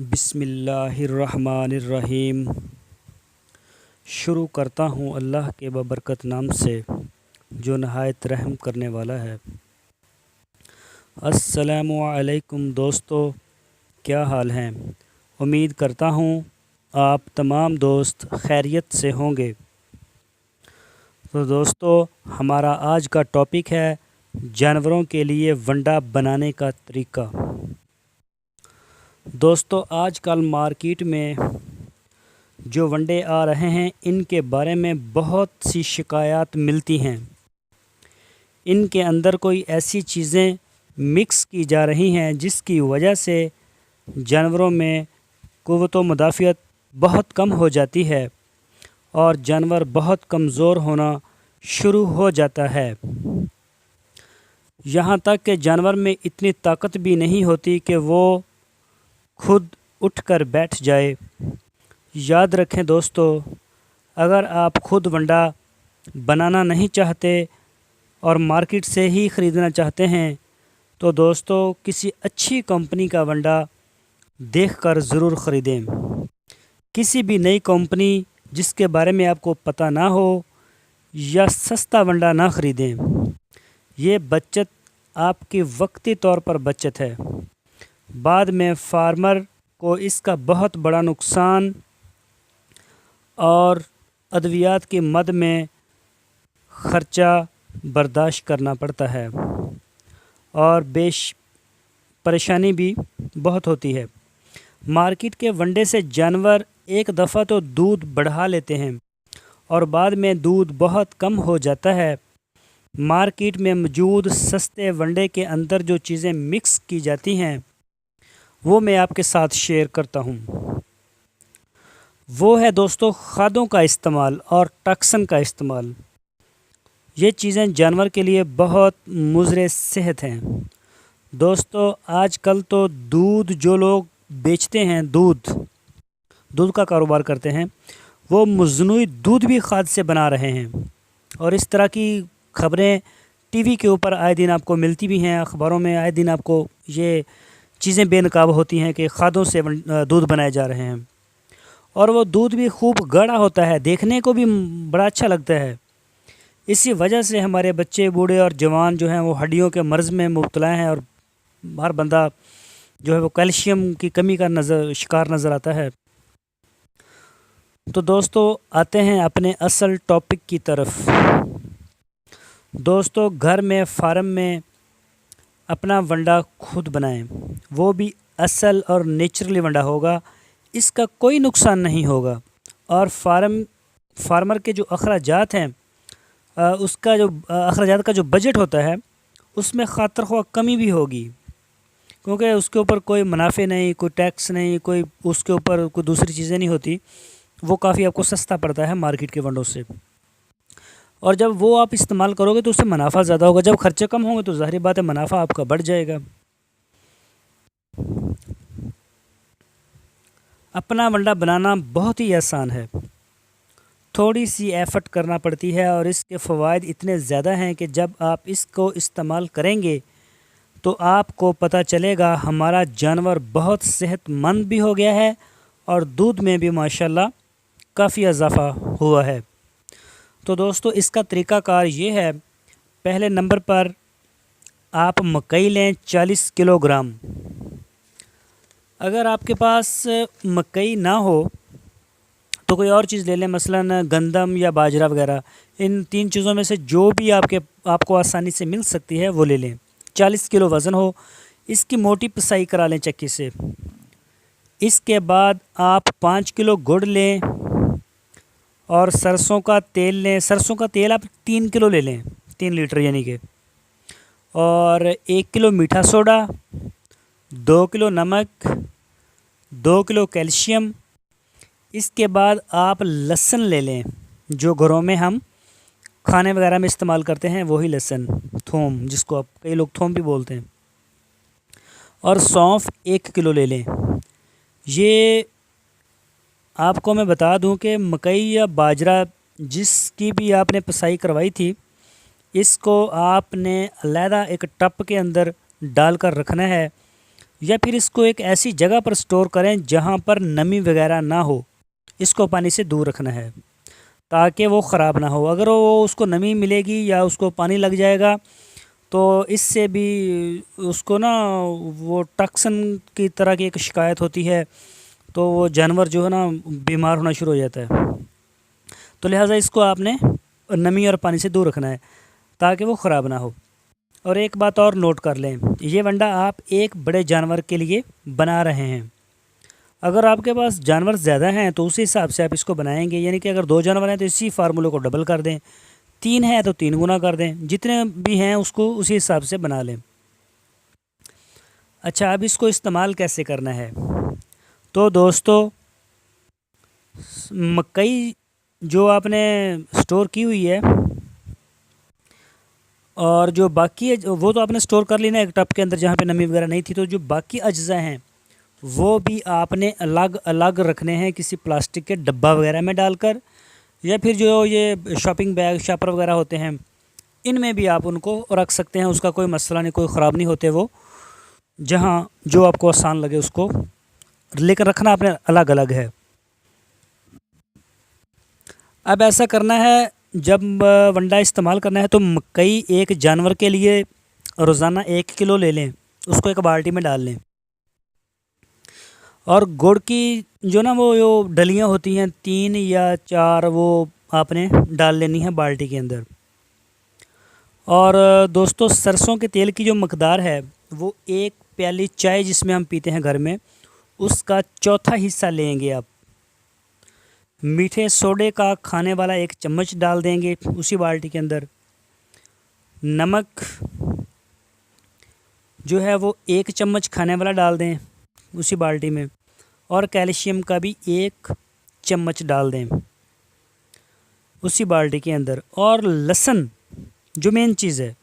बिस्मिल्लाहिर्रहमानिर्रहीम। शुरू करता हूँ अल्लाह के बबरकत नाम से जो नहायत रहम करने वाला है। अस्सलामु अलैकुम दोस्तों, क्या हाल हैं? उम्मीद करता हूँ आप तमाम दोस्त खैरियत से होंगे। तो दोस्तों, हमारा आज का टॉपिक है जानवरों के लिए वंडा बनाने का तरीका। दोस्तों, आजकल मार्केट में जो वंडे आ रहे हैं इनके बारे में बहुत सी शिकायत मिलती हैं। इनके अंदर कोई ऐसी चीज़ें मिक्स की जा रही हैं जिसकी वजह से जानवरों में क़ुव्वत मुदाफ़ियत बहुत कम हो जाती है और जानवर बहुत कमज़ोर होना शुरू हो जाता है। यहाँ तक कि जानवर में इतनी ताकत भी नहीं होती कि वो खुद उठकर बैठ जाए। याद रखें दोस्तों, अगर आप खुद वंडा बनाना नहीं चाहते और मार्केट से ही ख़रीदना चाहते हैं तो दोस्तों किसी अच्छी कंपनी का वंडा देखकर ज़रूर ख़रीदें। किसी भी नई कंपनी जिसके बारे में आपको पता ना हो या सस्ता वंडा ना ख़रीदें। ये बचत आपकी वक्ती तौर पर बचत है, बाद में फार्मर को इसका बहुत बड़ा नुकसान और अद्वियात की मद में ख़र्चा बर्दाश्त करना पड़ता है और परेशानी भी बहुत होती है। मार्केट के वंडे से जानवर एक दफ़ा तो दूध बढ़ा लेते हैं और बाद में दूध बहुत कम हो जाता है। मार्केट में मौजूद सस्ते वंडे के अंदर जो चीज़ें मिक्स की जाती हैं वो मैं आपके साथ शेयर करता हूँ। वो है दोस्तों खादों का इस्तेमाल और टॉक्सिन का इस्तेमाल। ये चीज़ें जानवर के लिए बहुत मुज़र सेहत हैं। दोस्तों, आजकल तो दूध जो लोग बेचते हैं, दूध का कारोबार करते हैं, वो मज़नूई दूध भी खाद से बना रहे हैं और इस तरह की ख़बरें टीवी के ऊपर आए दिन आपको मिलती भी हैं। अखबारों में आए दिन आपको ये चीज़ें बेनकाब होती हैं कि खादों से दूध बनाए जा रहे हैं और वो दूध भी खूब गाढ़ा होता है, देखने को भी बड़ा अच्छा लगता है। इसी वजह से हमारे बच्चे, बूढ़े और जवान जो हैं वो हड्डियों के मर्ज़ में मुब्तला हैं और हर बंदा जो है वो कैल्शियम की कमी का शिकार नज़र आता है। तो दोस्तों, आते हैं अपने असल टॉपिक की तरफ। दोस्तों, घर में फार्म में अपना वंडा खुद बनाएं, वो भी असल और नेचुरली वंडा होगा, इसका कोई नुकसान नहीं होगा और फार्मर के जो अखराजात हैं उसका जो अखराजात का जो बजट होता है उसमें खातिर ख्वाह कमी भी होगी, क्योंकि उसके ऊपर कोई मुनाफे नहीं, कोई टैक्स नहीं, कोई उसके ऊपर कोई दूसरी चीज़ें नहीं होती। वो काफ़ी आपको सस्ता पड़ता है मार्केट के वंडों से और जब वो आप इस्तेमाल करोगे तो उससे मुनाफा ज़्यादा होगा। जब खर्चे कम होंगे तो ज़ाहिर बात है मुनाफा आपका बढ़ जाएगा। अपना वंडा बनाना बहुत ही आसान है, थोड़ी सी एफ़र्ट करना पड़ती है और इसके फ़वाइद इतने ज़्यादा हैं कि जब आप इसको इस्तेमाल करेंगे तो आपको पता चलेगा हमारा जानवर बहुत सेहतमंद भी हो गया है और दूध में भी माशाल्लाह काफ़ी इजाफ़ा हुआ है। तो दोस्तों, इसका तरीक़ाकार ये है, पहले नंबर पर आप मकई लें 40 किलोग्राम। अगर आपके पास मकई ना हो तो कोई और चीज़ ले लें, मसलन गंदम या बाजरा वगैरह। इन तीन चीज़ों में से जो भी आपको आसानी से मिल सकती है वो ले लें। 40 किलो वज़न हो, इसकी मोटी पिसाई करा लें चक्की से। इसके बाद आप 5 किलो गुड़ लें और सरसों का तेल लें। सरसों का तेल आप 3 किलो ले लें, 3 लीटर यानी कि, और 1 किलो मीठा सोडा, 2 किलो नमक, 2 किलो कैल्शियम। इसके बाद आप लहसुन ले लें, जो घरों में हम खाने वगैरह में इस्तेमाल करते हैं वही लहसुन, थूम जिसको आप कई लोग थूम भी बोलते हैं, और सौंफ 1 किलो ले लें। ये आपको मैं बता दूं कि मकई या बाजरा जिसकी भी आपने पिसाई करवाई थी, इसको आपने अलहदा एक टप के अंदर डालकर रखना है या फिर इसको एक ऐसी जगह पर स्टोर करें जहाँ पर नमी वगैरह ना हो। इसको पानी से दूर रखना है ताकि वो ख़राब ना हो। अगर वो उसको नमी मिलेगी या उसको पानी लग जाएगा तो इससे भी उसको ना वो टॉक्सिन की तरह की एक शिकायत होती है, तो वो जानवर जो है ना बीमार होना शुरू हो जाता है। तो लिहाजा इसको आपने नमी और पानी से दूर रखना है ताकि वो ख़राब ना हो। और एक बात और नोट कर लें, ये वंडा आप एक बड़े जानवर के लिए बना रहे हैं। अगर आपके पास जानवर ज़्यादा हैं तो उसी हिसाब से आप इसको बनाएंगे, यानी कि अगर 2 जानवर हैं तो इसी फार्मूले को डबल कर दें, 3 हैं तो 3 गुना कर दें, जितने भी हैं उसको उसी हिसाब से बना लें। अच्छा, अब इसको इस्तेमाल कैसे करना है? तो दोस्तों, मकई जो आपने स्टोर की हुई है और जो बाकी है वो तो आपने स्टोर कर ली ना एक टब के अंदर जहाँ पे नमी वगैरह नहीं थी, तो जो बाकी अज्जा हैं वो भी आपने अलग अलग रखने हैं किसी प्लास्टिक के डब्बा वगैरह में डालकर, या फिर जो ये शॉपिंग बैग शॉपर वगैरह होते हैं इनमें भी आप उनको रख सकते हैं। उसका कोई मसला नहीं, कोई ख़राब नहीं होते वो। जहाँ जो आपको आसान लगे उसको, लेकिन रखना आपने अलग अलग है। अब ऐसा करना है, जब वंडा इस्तेमाल करना है तो मकई एक जानवर के लिए रोज़ाना 1 किलो ले लें, उसको एक बाल्टी में डाल लें। और गुड़ की जो ना वो जो डलियाँ होती हैं 3 या 4 वो आपने डाल लेनी है बाल्टी के अंदर। और दोस्तों, सरसों के तेल की जो मकदार है वो 1 प्याली चाय जिसमें हम पीते हैं घर में, उसका चौथा हिस्सा लेंगे आप। मीठे सोडे का खाने वाला 1 चम्मच डाल देंगे उसी बाल्टी के अंदर। नमक जो है वो 1 चम्मच खाने वाला डाल दें उसी बाल्टी में। और कैल्शियम का भी 1 चम्मच डाल दें उसी बाल्टी के अंदर। और लहसुन जो मेन चीज़ है,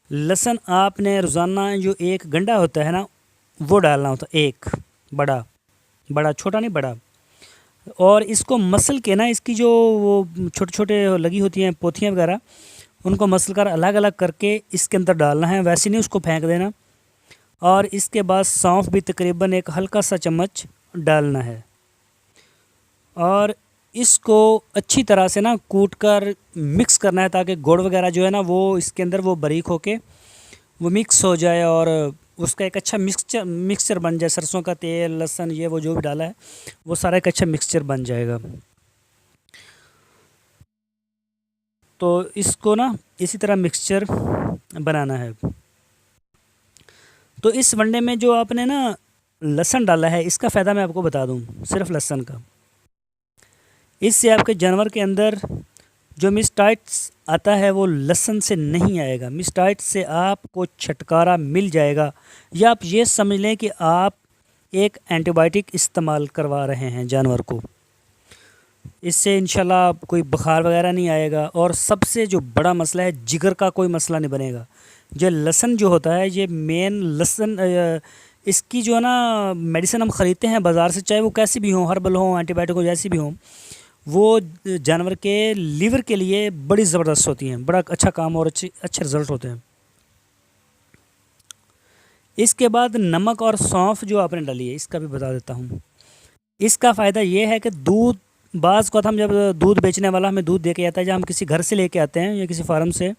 लहसुन आपने रोज़ाना जो 1 गंढा होता है ना वो डालना होता है, 1 बड़ा बड़ा, छोटा नहीं बड़ा। और इसको मसल के ना, इसकी जो वो छोटे छोटे लगी होती हैं पोथियाँ वगैरह, उनको मसल कर अलग अलग करके इसके अंदर डालना है, वैसे नहीं उसको फेंक देना। और इसके बाद सौंफ भी तकरीबन 1 हल्का सा चम्मच डालना है। और इसको अच्छी तरह से ना कूट कर मिक्स करना है ताकि गुड़ वगैरह जो है ना वो इसके अंदर वो बारीक होके वो मिक्स हो जाए और उसका एक अच्छा मिक्सचर बन जाए। सरसों का तेल, लहसुन, ये वो जो भी डाला है वो सारा एक अच्छा मिक्सचर बन जाएगा। तो इसको ना इसी तरह मिक्सचर बनाना है। तो इस वनडे में जो आपने ना लहसुन डाला है, इसका फ़ायदा मैं आपको बता दूं, सिर्फ लहसुन का। इससे आपके जानवर के अंदर जो मिस्टाइट्स आता है वो लहसुन से नहीं आएगा। मिस्टाइट्स से आपको छुटकारा मिल जाएगा, या आप ये समझ लें कि आप एक एंटीबायोटिक इस्तेमाल करवा रहे हैं जानवर को। इससे इंशाल्लाह कोई बुखार वगैरह नहीं आएगा। और सबसे जो बड़ा मसला है, जिगर का कोई मसला नहीं बनेगा। जो लहसुन जो होता है, ये मेन लहसुन इसकी जो है ना मेडिसिन हम ख़रीदते हैं बाज़ार से, चाहे वो कैसी भी हो, हर्बल हो, एंटीबायोटिक हो, जैसी भी हो, वो जानवर के लीवर के लिए बड़ी ज़बरदस्त होती हैं, बड़ा अच्छा काम और अच्छे रिज़ल्ट होते हैं। इसके बाद नमक और सौंफ जो आपने डाली है, इसका भी बता देता हूँ। इसका फ़ायदा ये है कि दूध, बाज़ को हम जब दूध बेचने वाला हमें दूध दे के आता है, जब हम किसी घर से लेके आते हैं या किसी फार्म से,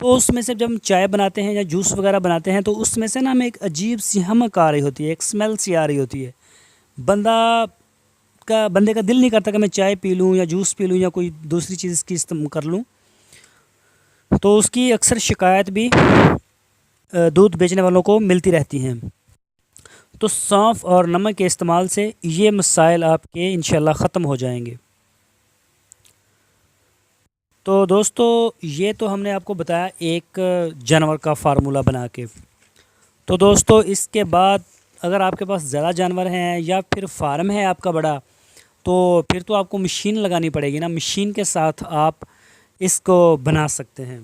तो उसमें से जब हम चाय बनाते हैं या जूस वगैरह बनाते हैं तो उसमें से ना हमें एक अजीब सी हमक आ रही होती है, एक स्मेल सी आ रही होती है। बंदे का दिल नहीं करता कि मैं चाय पी लूँ या जूस पी लूँ या कोई दूसरी चीज़ की इस्तेमाल कर लूँ। तो उसकी अक्सर शिकायत भी दूध बेचने वालों को मिलती रहती हैं। तो सौंफ और नमक के इस्तेमाल से ये मसाइल आपके इंशाल्लाह ख़त्म हो जाएंगे। तो दोस्तों, ये तो हमने आपको बताया एक जानवर का फार्मूला बना के। तो दोस्तों, इसके बाद अगर आपके पास ज़्यादा जानवर हैं या फिर फार्म है आपका बड़ा, तो फिर तो आपको मशीन लगानी पड़ेगी ना। मशीन के साथ आप इसको बना सकते हैं।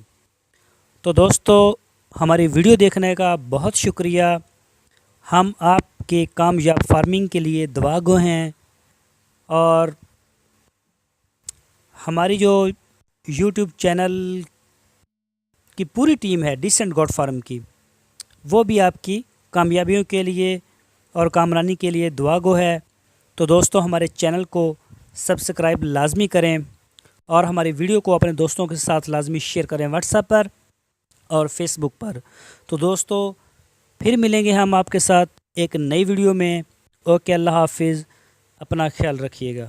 तो दोस्तों, हमारी वीडियो देखने का बहुत शुक्रिया। हम आपके कामयाब फार्मिंग के लिए दुआगो हैं। और हमारी जो यूट्यूब चैनल की पूरी टीम है डिसेंट गॉड फार्म की, वो भी आपकी कामयाबियों के लिए और कामरानी के लिए दुआ गो है। तो दोस्तों हमारे चैनल को सब्सक्राइब लाजमी करें और हमारी वीडियो को अपने दोस्तों के साथ लाजमी शेयर करें व्हाट्सएप पर और फेसबुक पर। तो दोस्तों फिर मिलेंगे हम आपके साथ एक नई वीडियो में। ओके, अल्लाह हाफिज़, अपना ख्याल रखिएगा।